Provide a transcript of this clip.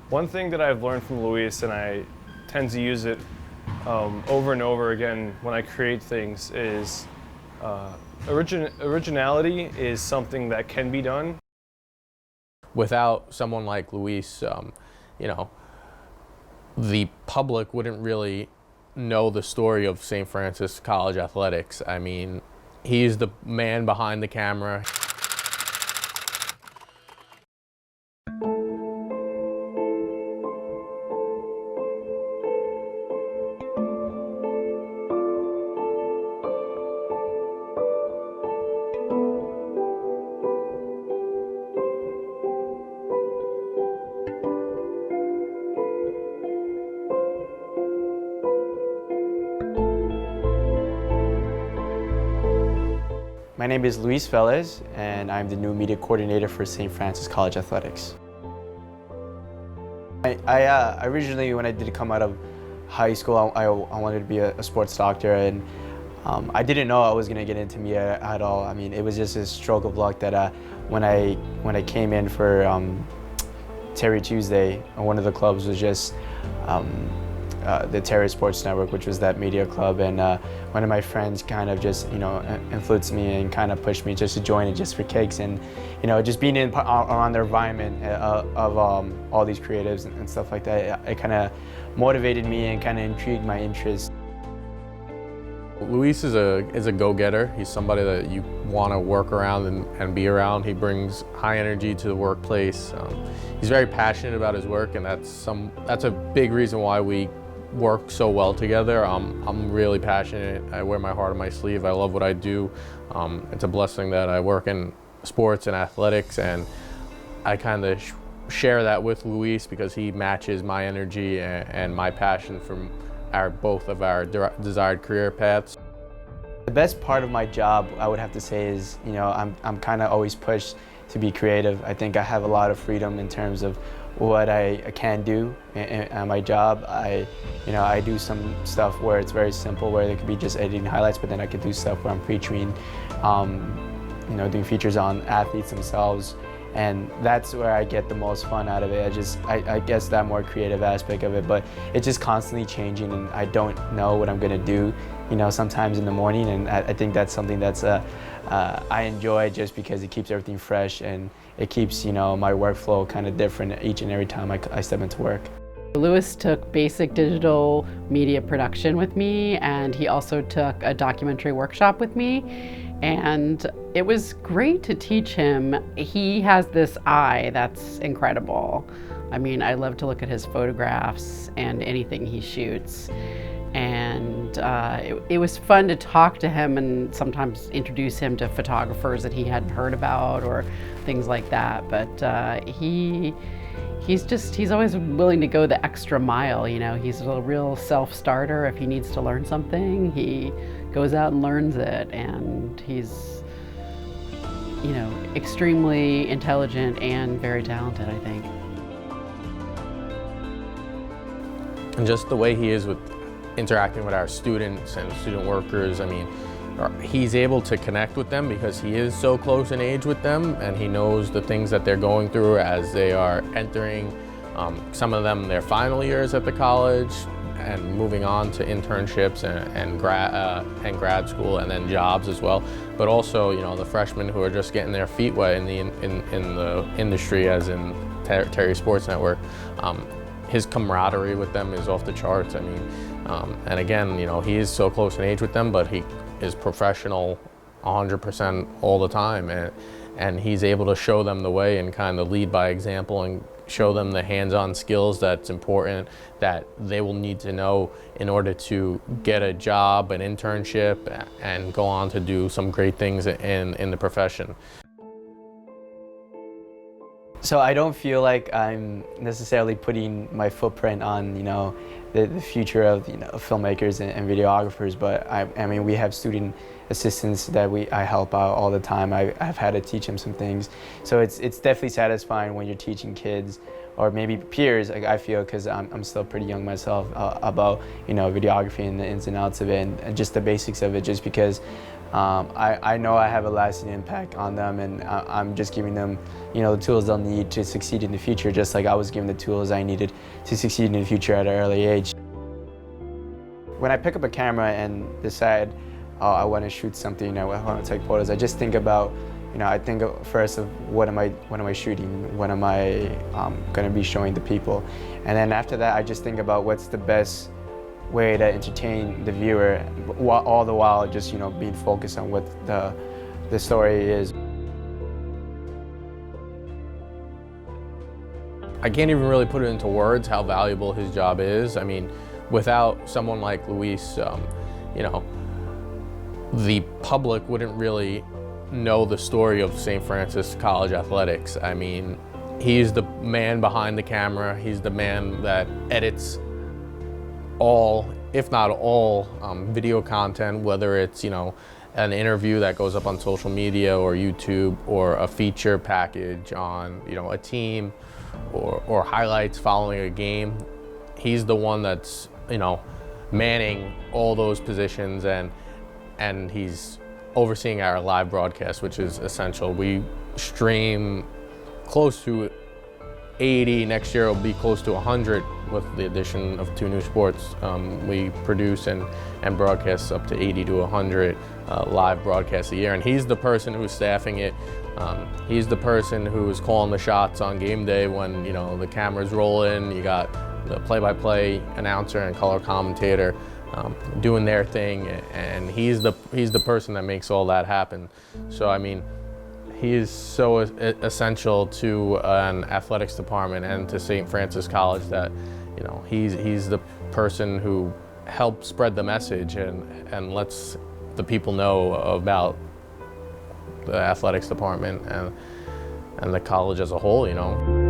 One thing that I've learned from Luis, and I tend to use it over and over again when I create things, is originality is something that can be done. Without someone like Luis, you know, the public wouldn't really know the story of St. Francis College athletics. I mean, he's the man behind the camera. My name is Luis Velez, and I'm the new media coordinator for St. Francis College Athletics. I originally, when I did come out of high school, I wanted to be a sports doctor, and I didn't know I was going to get into media at all. I mean, it was just a stroke of luck that when I came in for Terry Tuesday, one of the clubs was just the Terry Sports Network, which was that media club, and one of my friends kind of just, you know, influenced me and kind of pushed me just to join it just for kicks, and you know, just being around the environment of all these creatives and stuff like that, it kind of motivated me and kind of intrigued my interest. Luis is a go-getter. He's somebody that you want to work around and be around. He brings high energy to the workplace. He's very passionate about his work, and that's a big reason why we work so well together. I'm really passionate. I wear my heart on my sleeve. I love what I do. It's a blessing that I work in sports and athletics, and I kind of share that with Luis because he matches my energy and my passion for both of our desired career paths. The best part of my job, I would have to say, is, you know, I'm kind of always pushed to be creative. I think I have a lot of freedom in terms of what I can do in my job. I do some stuff where it's very simple, where there could be just editing highlights, but then I could do stuff where I'm featuring, you know, doing features on athletes themselves, and that's where I get the most fun out of it. I guess that more creative aspect of it, but it's just constantly changing, and I don't know what I'm gonna do, you know, sometimes in the morning, and I think that's something that's I enjoy, just because it keeps everything fresh, and it keeps, you know, my workflow kind of different each and every time I step into work. Luis took basic digital media production with me, and he also took a documentary workshop with me, and it was great to teach him. He has this eye that's incredible. I mean, I love to look at his photographs and anything he shoots. And it was fun to talk to him and sometimes introduce him to photographers that he hadn't heard about or things like that. But he's always willing to go the extra mile. You know, he's a real self-starter. If he needs to learn something, he goes out and learns it. And he's, you know, extremely intelligent and very talented, I think. And just the way he is with interacting with our students and student workers, I mean, he's able to connect with them because he is so close in age with them, and he knows the things that they're going through as they are entering, some of them, their final years at the college and moving on to internships and grad school, and then jobs as well. But also, you know, the freshmen who are just getting their feet wet in the industry, as in Terry Sports Network. His camaraderie with them is off the charts. I mean, and again, you know, he is so close in age with them, but he is professional 100% all the time, and he's able to show them the way and kind of lead by example and show them the hands-on skills that's important, that they will need to know in order to get a job, an internship, and go on to do some great things in the profession. So I don't feel like I'm necessarily putting my footprint on, you know, the future of, you know, filmmakers and videographers, but I mean, we have student assistants that I help out all the time. I've had to teach them some things. So it's definitely satisfying when you're teaching kids or maybe peers, like I feel, because I'm still pretty young myself, about, you know, videography and the ins and outs of it and just the basics of it, just because I know I have a lasting impact on them, and I'm just giving them, you know, the tools they'll need to succeed in the future, just like I was given the tools I needed to succeed in the future at an early age. When I pick up a camera and decide, oh, I want to shoot something, I want to take photos, I just think about, you know, I think first of what am I shooting, what am I going to be showing the people, and then after that I just think about what's the best way to entertain the viewer, all the while just, you know, being focused on what the story is. I can't even really put it into words how valuable his job is. I mean, without someone like Luis, you know, the public wouldn't really know the story of St. Francis College athletics. I mean, he's the man behind the camera. He's the man that edits all, if not all, video content, whether it's, you know, an interview that goes up on social media or YouTube, or a feature package on, you know, a team, or highlights following a game. He's the one that's, you know, manning all those positions, and he's overseeing our live broadcast, which is essential. We stream close to 80, next year it'll be close to 100 with the addition of 2 new sports. We produce and broadcast up to 80 to 100 live broadcasts a year, and he's the person who's staffing it. He's the person who's calling the shots on game day when, you know, the cameras roll in. You got the play-by-play announcer and color commentator doing their thing, and he's the person that makes all that happen. So I mean, he is so essential to an athletics department and to St. Francis College that, you know, he's the person who helps spread the message and lets the people know about the athletics department and the college as a whole, you know.